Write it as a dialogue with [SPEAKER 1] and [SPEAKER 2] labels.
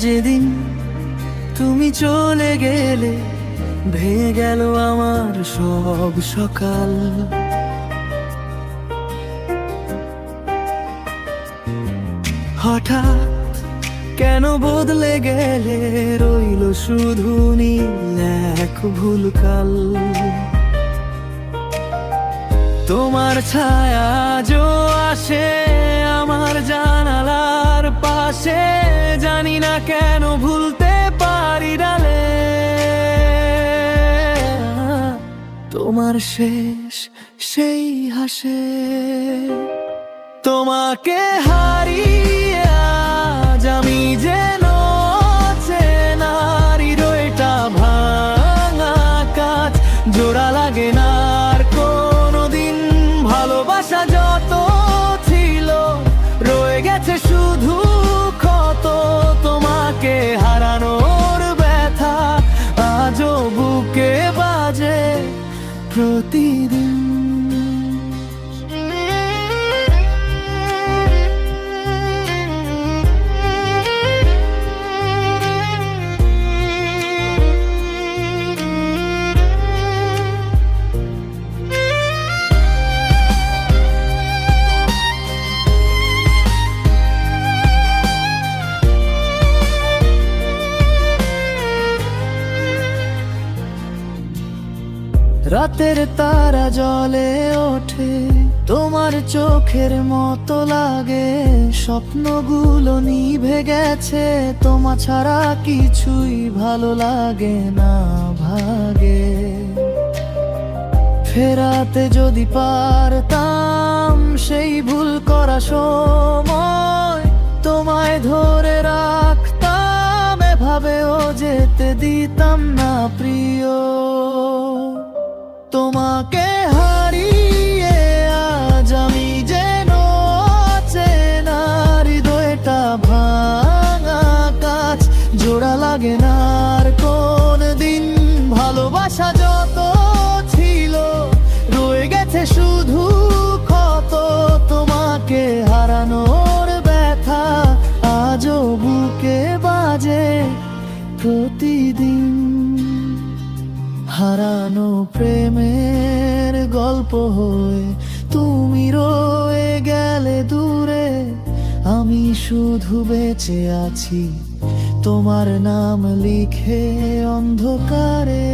[SPEAKER 1] যেদিন তুমি চলে গেলে ভেঙে গেল আমার সব সকাল। হঠাৎ কেন বদলে গেলে, রইল শুধু নীল এক ভুলকাল। তোমার ছায়া যো আসে আমার জানালার পাশে, জানি না কেন ভুলতে পারি ডালে তোমার শেষ সেই হাসে। তোমাকে হারিয়ে আজ আমি যেন চেনার হৃদয়টা ভাঙা কাজ, জোড়া লাগে না আর কোনোদিন। ভালোবাসা যত ছিল রয়ে গেছে শুধু ক্ষত, তোমাকে হারানোর ব্যথা আজও বুকে বাজে প্রতিদিন। রাতের তারা জলে ওঠে তোমার চোখের মতো লাগে, স্বপ্নগুলো নিভে গেছে তোমা ছাড়া কিছুই ভালো লাগে না ভাগে। ফেরাতে যদি পারতাম সেই ভুল করা সময়, তোমায় ধরে রাখতাম এভাবেও যেতে দিতাম না প্রিয়। তোমাকে হারিয়ে আজ আমি যেন চেনার হৃদয়টা ভাঙা কাজ, জোড়া লাগে না আর কোনদিন। ভালোবাসা যত ছিল রয়ে গেছে শুধু ক্ষত, তোমাকে হারানোর ব্যথা আজও বুকে বাজে প্রতিদিন। হারানো প্রেমের গল্প হয়ে তুমি রয়ে গেলে দূরে, আমি শুধু বেঁচে আছি তোমার নাম লিখে অন্ধকারে।